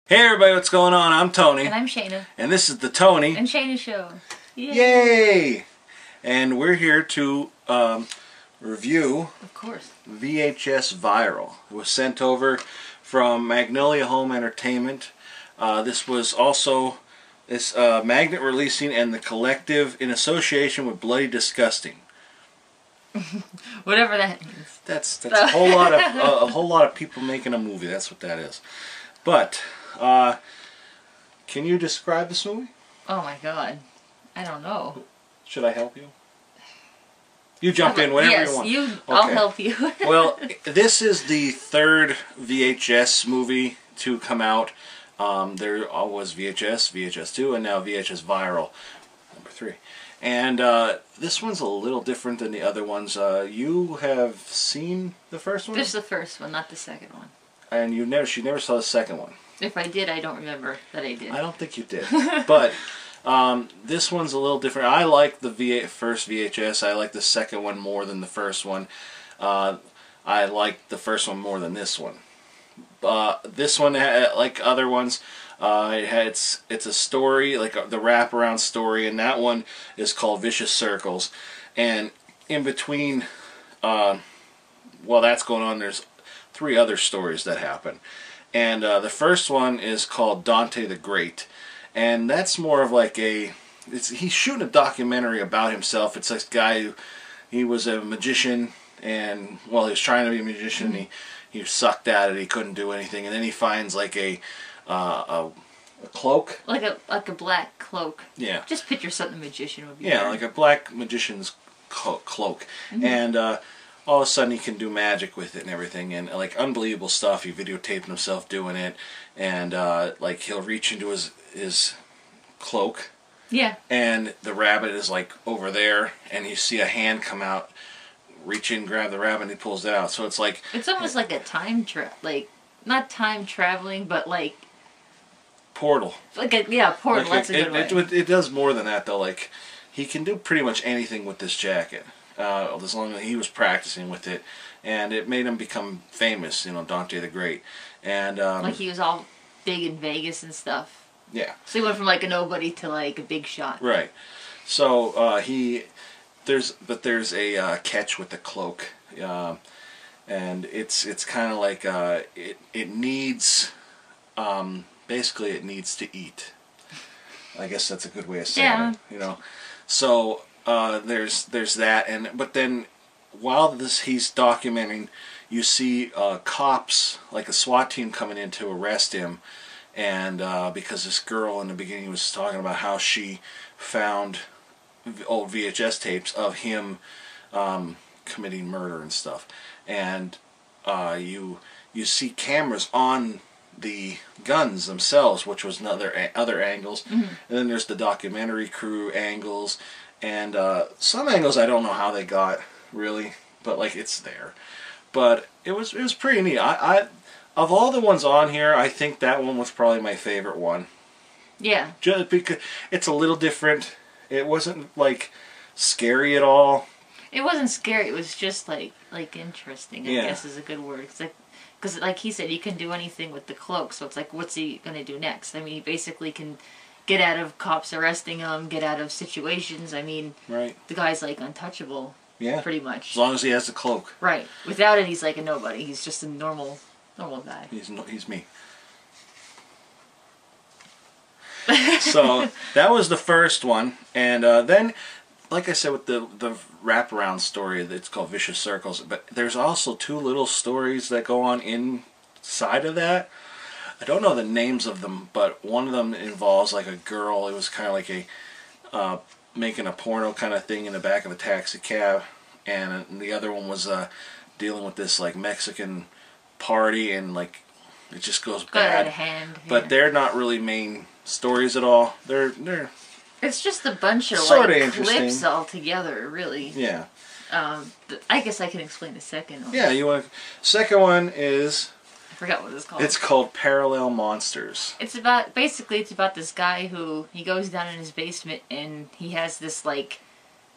Hey everybody, what's going on? I'm Tony. And I'm Shayna. And this is the Tony and Shayna Show. Yay! Yay! And we're here to review, of course, VHS Viral. It was sent over from Magnolia Home Entertainment. This was also Magnet Releasing and the Collective in association with Bloody Disgusting. Whatever that means. That's a whole lot of people making a movie. That's what that is. But can you describe this movie? Oh my God, I don't know. Should I help you? You jump in whenever you want. Yes, okay. I'll help you. Well, this is the third VHS movie to come out. There was VHS, VHS 2, and now VHS Viral, number 3. And this one's a little different than the other ones. You have seen the first one? Just the first one, not the second one. And she never saw the second one. If I did, I don't remember that I did. I don't think you did. But this one's a little different. I like the first VHS. I like the second one more than the first one. I like the first one more than this one. This one, like other ones, it's a story, like the wraparound story, and that one is called Vicious Circles. And in between, while that's going on, there's 3 other stories that happen. And the first one is called Dante the Great. And that's more of like he's shooting a documentary about himself. It's this guy he was a magician, and well, he was trying to be a magician. Mm-hmm. He sucked at it. He couldn't do anything. And then he finds like a cloak, like a black cloak. Yeah. Just picture something a magician would be. Yeah, wearing. like a black magician's cloak. Mm-hmm. And all of a sudden he can do magic with it and everything, and like unbelievable stuff. He videotaped himself doing it, and like he'll reach into his cloak. Yeah. And the rabbit is like over there, and you see a hand come out, reach in, grab the rabbit, and he pulls it out. So it's like it's almost like a not time traveling, but like portal. Like portal. Like that's a good way. It does more than that though. Like he can do pretty much anything with this jacket. As long as he was practicing with it, and it made him become famous, Dante the Great. And like he was all big in Vegas and stuff. Yeah. So he went from like a nobody to like a big shot. Right. So there's a catch with the cloak, and it's kind of like it needs basically it needs to eat. I guess that's a good way of saying it. So. There's that, but then while he's documenting, you see cops, like a SWAT team, coming in to arrest him, and because this girl in the beginning was talking about how she found old VHS tapes of him committing murder and stuff, and you see cameras on the guns themselves, which was other angles, mm-hmm. And then there's the documentary crew angles. And some angles I don't know how they got, really, but like it's there. But it was pretty neat. I of all the ones on here, I think that one was probably my favorite one. Yeah. Just because it's a little different. It wasn't like scary at all. It wasn't scary. It was just like interesting. I guess is a good word. Because like he said, you can do anything with the cloak. So it's like, what's he gonna do next? I mean, he basically can get out of cops arresting him, get out of situations. I mean, right. The guy's like untouchable. Yeah. Pretty much. As long as he has the cloak. Right. Without it, he's like a nobody. He's just a normal guy. He's me. So that was the first one, and then, like I said, with the wraparound story, it's called Vicious Circles. But there's also 2 little stories that go on inside of that. I don't know the names of them, but one of them involves like a girl. It was kind of like a making a porno kind of thing in the back of a taxi cab, and the other one was dealing with this like Mexican party, and like it just goes bad. Out of hand. But they're not really main stories at all. They're It's just a bunch of like clips all together, really. Yeah. I guess I can explain the second one. Yeah, you want. Second one is. I forgot what it's called. It's called Parallel Monsters. It's about this guy who he goes down in his basement and he has this like,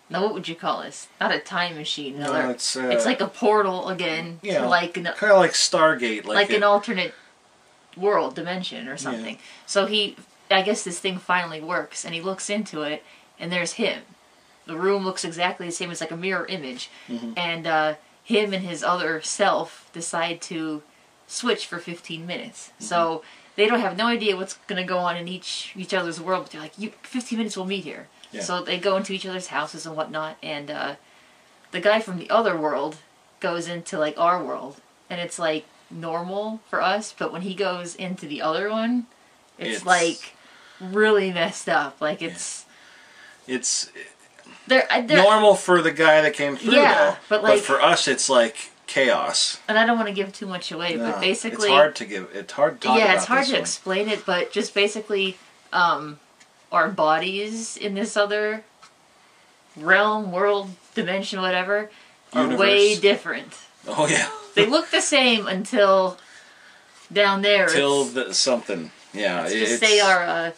now what would you call this? Not a time machine. No, it's like a portal again. Yeah, like kind of like Stargate, like an alternate world dimension or something. So I guess this thing finally works, and he looks into it, and there's him. The room looks exactly the same. It's like a mirror image. And him and his other self decide to switch for 15 minutes. So they don't have no idea what's going to go on in each other's world, but they're like, 15 minutes we'll meet here. So they go into each other's houses and whatnot, and the guy from the other world goes into like our world, and it's like normal for us, but when he goes into the other one, it's like really messed up. Like it's they're normal for the guy that came through, though. But for us, it's like chaos. And I don't want to give too much away, but basically, it's hard to talk about. It's hard to explain it, but just basically, our bodies in this other realm, world, dimension, whatever, are way different. Oh yeah. They look the same until down there. Something. Yeah. Let's just say our.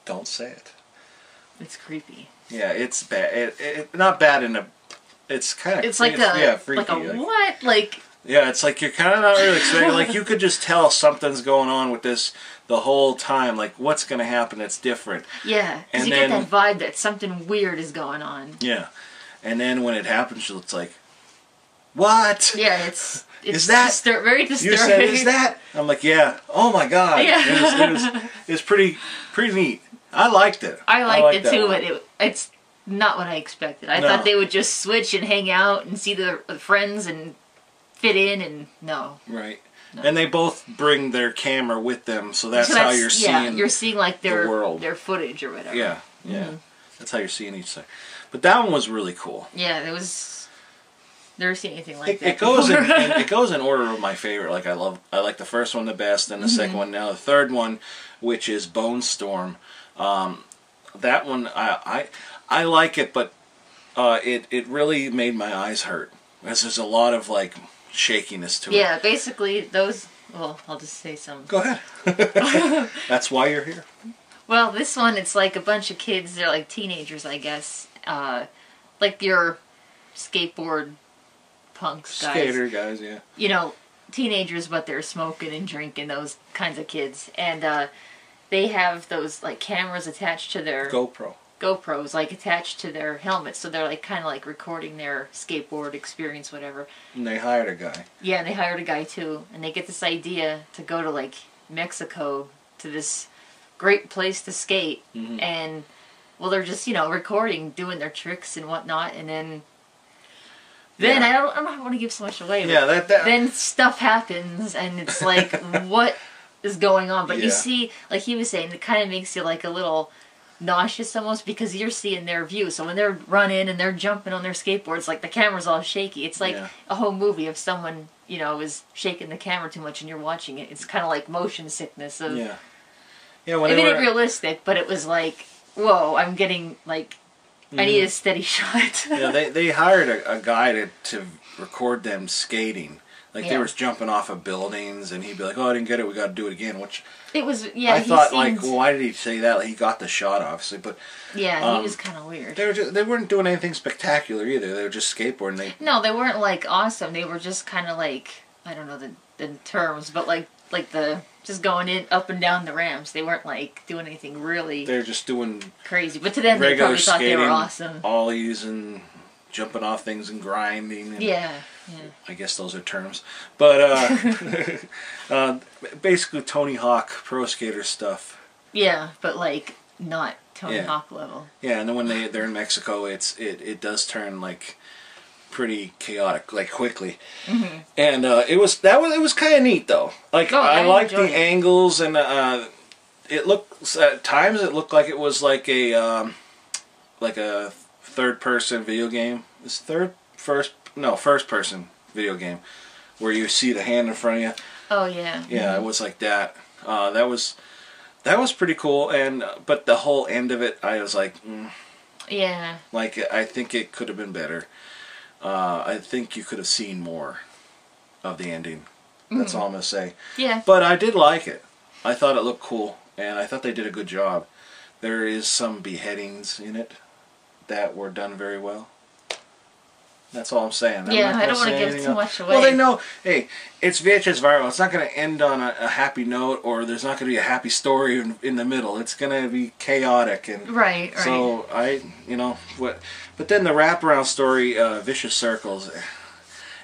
Don't say it. It's creepy. Yeah, it's bad. Not bad in a. It's kind of. It's like freaky. Like a what? Like. Yeah, it's like you're kind of not really expecting. Like you could just tell something's going on with this the whole time. Like what's going to happen? It's different. Yeah, because you get that vibe that something weird is going on. Yeah, and then when it happens, it's like, what? Yeah, it's is that very disturbing. You said, is that? I'm like, yeah. Oh my god. Yeah. It was pretty neat. I liked it. I liked it too, but it's not what I expected. I thought they would just switch and hang out and see the friends and fit in, and no. Right. No. And they both bring their camera with them, so that's how you're seeing. Yeah, you're seeing like their world, their footage or whatever. Yeah, yeah. That's how you're seeing each side. But that one was really cool. Yeah, it was. Never seen anything like that. It goes in order of my favorite. Like I like the first one the best, then the second one, now the third one, which is Bone Storm. That one I like it, but it really made my eyes hurt. Because there's a lot of like shakiness to it. Yeah, basically those. Well, I'll just say some. Go ahead. That's why you're here. Well, this one, it's like a bunch of kids. They're like teenagers, I guess. Like your skateboard punks guys. Skater guys, yeah. You know, teenagers, but they're smoking and drinking. Those kinds of kids, and they have those like cameras attached to their GoPros like attached to their helmets, so they're like kind of like recording their skateboard experience, whatever. And they hired a guy. Yeah, and they hired a guy too, and they get this idea to go to like Mexico to this great place to skate, and well, they're just recording, doing their tricks and whatnot, and then I don't want to give so much away. Yeah, then stuff happens, and it's like what is going on? But you see, like he was saying, it kind of makes you like a little nauseous almost, because you're seeing their view. So when they're running and they're jumping on their skateboards, like the camera's all shaky. It's like a whole movie of someone is shaking the camera too much and you're watching it. It's kind of like motion sickness. Of, yeah. It made it realistic, but it was like, whoa, I'm getting like, I need a steady shot. Yeah, they hired a guy to record them skating. Like they were jumping off of buildings, and he'd be like, "Oh, I didn't get it. We got to do it again." Which it was. I thought like, well, why did he say that? Like, he got the shot, obviously, but he was kind of weird. They weren't doing anything spectacular either. They were just skateboarding. No, they weren't like awesome. They were just kind of like, I don't know the terms, but like the just going in up and down the ramps. They weren't like doing anything really. They're just doing crazy. But to them, they probably thought they were awesome. Ollies and jumping off things and grinding. And yeah. I guess those are terms, but basically Tony Hawk Pro Skater stuff. Yeah, but like not Tony Hawk level. Yeah, and then when they're in Mexico, it does turn like pretty chaotic, like quickly. And it was kind of neat though. Like I liked the angles, and it looked at times it looked like it was like a third person video game. It's first person video game where you see the hand in front of you. Oh yeah. Yeah, it was like that. That was pretty cool, but the whole end of it, I was like, yeah. Like I think it could have been better. I think you could have seen more of the ending. That's all I'm gonna say. Yeah. But I did like it. I thought it looked cool, and I thought they did a good job. There is some beheadings in it that were done very well. That's all I'm saying. Yeah, I'm not I don't want to give too much away. Well, they know, hey, it's VHS viral. It's not going to end on a happy note, or there's not going to be a happy story in the middle. It's going to be chaotic. And right. So, but then the wraparound story, Vicious Circles,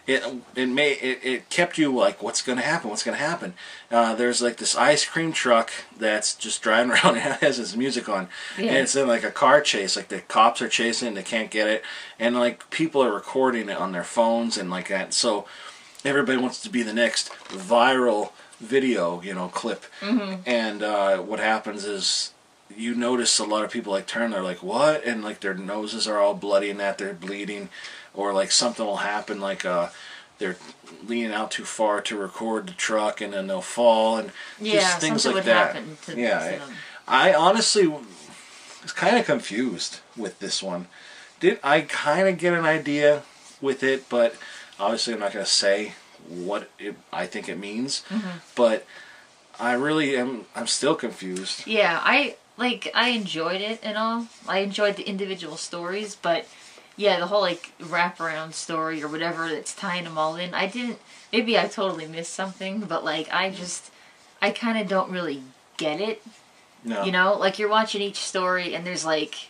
it kept you like, what's going to happen? What's going to happen? There's like this ice cream truck that's just driving around and has its music on, and it's in like a car chase. Like the cops are chasing it, and they can't get it, and like people are recording it on their phones and like that. So everybody wants to be the next viral video, clip. And what happens is, you notice a lot of people like turn, they're like, what? And like their noses are all bloody and that they're bleeding, or like something will happen, like they're leaning out too far to record the truck and then they'll fall, and just things like that. To them. I honestly was kind of confused with this one. I kind of get an idea with it, but obviously I'm not going to say what I think it means. But I really am. I'm still confused. Yeah, I enjoyed it and all. I enjoyed the individual stories, but yeah, the whole like wraparound story or whatever that's tying them all in. Maybe I totally missed something, but like I kind of don't really get it. No. Like you're watching each story and there's like,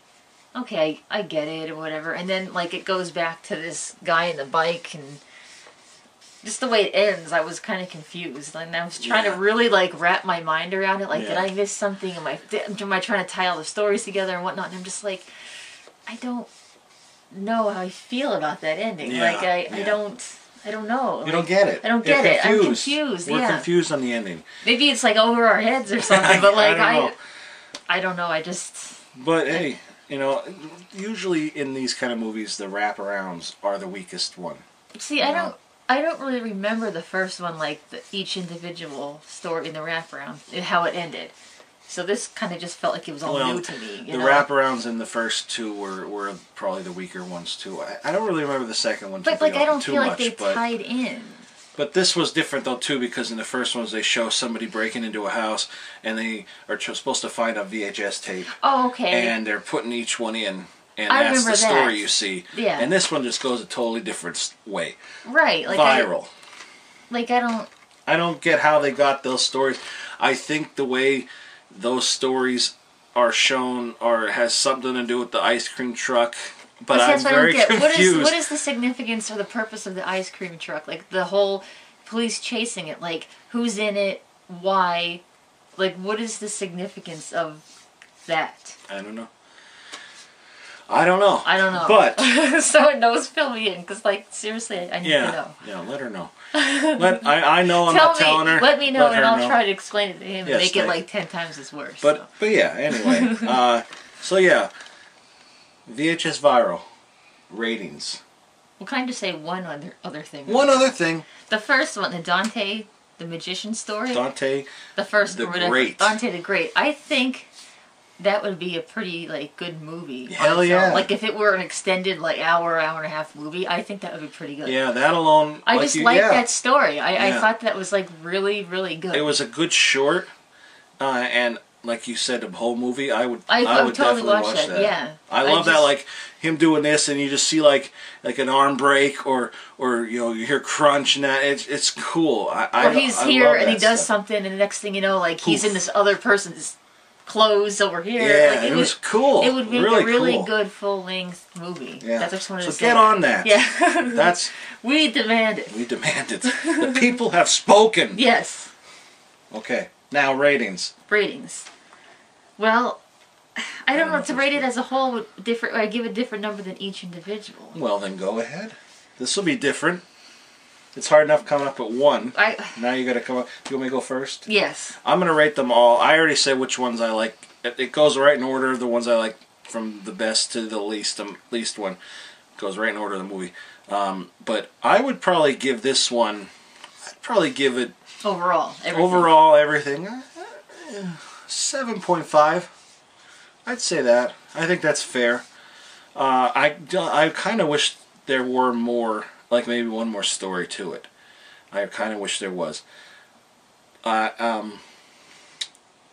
okay, I get it or whatever, and then like it goes back to this guy in the bike, and just the way it ends, I was kind of confused, and I was trying to really like wrap my mind around it. Like, did I miss something? Am I trying to tie all the stories together and whatnot? And I'm just like, I don't know how I feel about that ending. Like I don't know. You don't get it. I don't get it. I'm confused. We're confused on the ending. Maybe it's like over our heads or something. But like I don't know. I just. But hey, usually in these kind of movies, the wraparounds are the weakest one. See, I don't really remember the first one, like each individual story in the wraparound and how it ended. So this kind of just felt like it was all new to me. The wraparounds in the first two were probably the weaker ones too. I don't really remember the second one. But like I don't feel like they tied in. But this was different though too, because in the first ones they show somebody breaking into a house and they are supposed to find a VHS tape. Oh, okay. And they're putting each one in. And that's the story you see. Yeah. And this one just goes a totally different way. Right. Like viral. I don't get how they got those stories. I think the way those stories are shown has something to do with the ice cream truck. But I'm very confused. What is the significance or the purpose of the ice cream truck? Like the whole police chasing it. Like who's in it? Why? Like what is the significance of that? I don't know. I don't know. But so knows, fill me in, because like seriously, I need to know. Yeah, let her know. I know I'm not telling her. Let me know, and I'll try to explain it to him and make it like 10 times as worse. But yeah, anyway. So yeah, VHS viral ratings. We'll kind of say one other thing. One other thing. The first one, the Dante the Magician story. Dante. The first the or whatever. Great. Dante the Great. I think that would be a pretty like good movie. Hell yeah! Like if it were an extended like hour and a half movie, I think that would be pretty good. Yeah, that alone. I just liked that story. I thought that was like really good. It was a good short, and like you said, the whole movie. I would totally definitely watch that. Yeah, I love that, like him doing this, and you just see like an arm break, or you hear crunch, and that it's cool. Or he's here and he does something, and the next thing you know, like he's in this other person's clothes over here. Yeah, like, it was cool. It would make a really good full-length movie. Yeah. That's what I just wanted to say. So get on that. Yeah. We demand it. We demand it. The people have spoken. Yes. Okay. Now ratings. Ratings. Well, I don't know. To rate it as a whole, I give a different number than each individual. Well, then go ahead. This will be different. It's hard enough coming up at one. Now you got to come up. Do you want me to go first? Yes. I'm going to rate them all. I already said which ones I like. It goes right in order. The ones I like from the best to the least one. It goes right in order of the movie. But I would probably give this one. I'd probably give it overall everything 7.5. I'd say that. I think that's fair. I kind of wish there were more. Like maybe one more story to it. I kind of wish there was. But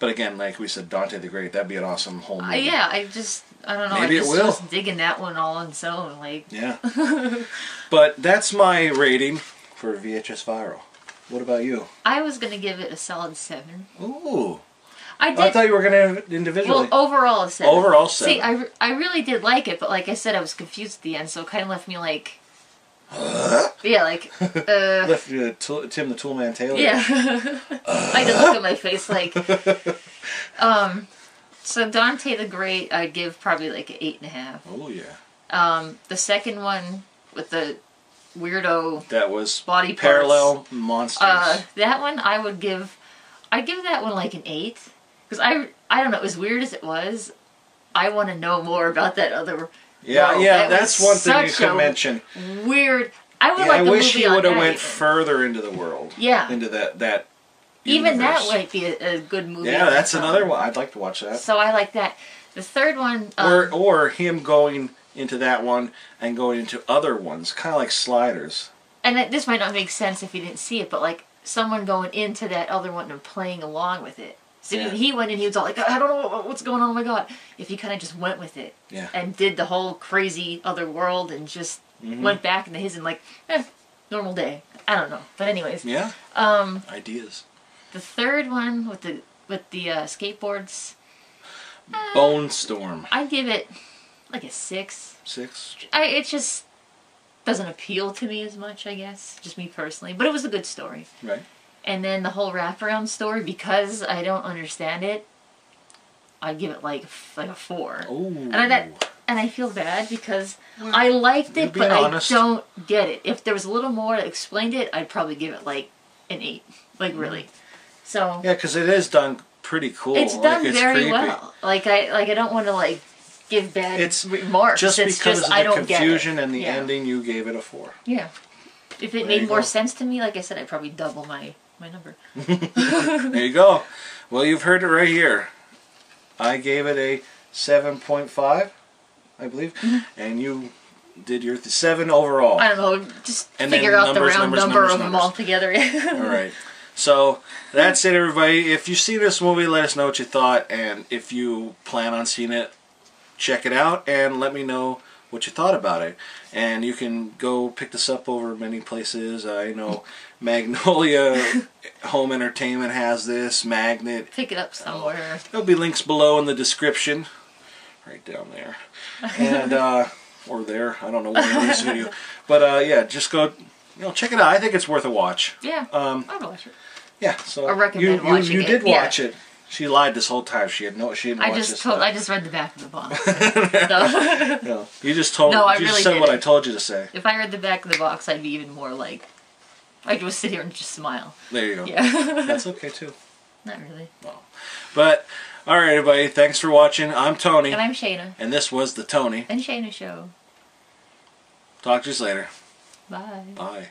again, like we said, Dante the Great, that'd be an awesome whole movie. Yeah, I don't know. Maybe I just it will. was digging that one all on its own. Like, yeah. But that's my rating for VHS Viral. What about you? I was gonna give it a solid 7. Ooh. I did. I thought you were gonna have it individually. Well, overall a 7. Overall 7. See, I really did like it, but like I said, I was confused at the end, so it kind of left me like. Yeah, like. Left Tim the Toolman Taylor. Yeah. I did look at my face like. So Dante the Great, I'd give probably like an 8.5. Oh yeah. The second one with the weirdo. That was body Parallel parts. Monsters. That one I'd give that one like an 8 because I don't know, as weird as it was, I want to know more about that other. Yeah, world. yeah, that's one thing you could mention. Weird. I would like. I wish he would have went even. further into the world. Yeah. Into that. Even universe. that might be a good movie. Yeah, that's another one. I'd like to watch that. So I like that. The third one. Or him going into that one and going into other ones, kind of like Sliders. And this might not make sense if you didn't see it, but like someone going into that other one and playing along with it. So Yeah. he went in, he was all like, I don't know what's going on, oh my god. If he kind of just went with it. Yeah. And did the whole crazy other world and just went back into his and like, normal day. I don't know. But anyways. Yeah. Ideas. The third one with the skateboards. Bone Storm. I'd give it like a 6. 6. It just doesn't appeal to me as much, I guess. Just me personally. But it was a good story. Right. And then the whole wraparound story, because I don't understand it, I'd give it like a 4. Ooh. And I feel bad because I liked it, but honest. I don't get it. If there was a little more that explained it, I'd probably give it like an 8. Like really. So yeah, because it is done pretty cool. It's done it's very creepy. well. Like I don't want to like give bad remarks. Just because of I the don't confusion get it. and the ending, you gave it a 4. Yeah. If it made more sense to me, like I said, I'd probably double my number. There you go. Well, you've heard it right here. I gave it a 7.5, I believe, and you did your 7 overall. I don't know, just and figure out the round number of them all together. All right. So that's it, everybody. If you see this movie, let us know what you thought, and if you plan on seeing it, check it out and let me know what you thought about it. And you can go pick this up over many places. I know Magnolia Home Entertainment has this, Magnet. Pick it up somewhere. There'll be links below in the description, right down there, and or there. I don't know where in this video, but yeah, just go, check it out. I think it's worth a watch. Yeah, I'd watch it. Yeah, so I recommend watching you it. did watch it. She lied this whole time. She didn't watch this. I just read the back of the box. No, you just told. No, I you really just said didn't. what I told you to say. If I read the back of the box, I'd be even more like, I'd just sit here and just smile. There you go. Yeah. That's okay too. Not really. Well, but all right, everybody. Thanks for watching. I'm Tony. And I'm Shayna. And this was the Tony and Shayna Show. Talk to you later. Bye. Bye.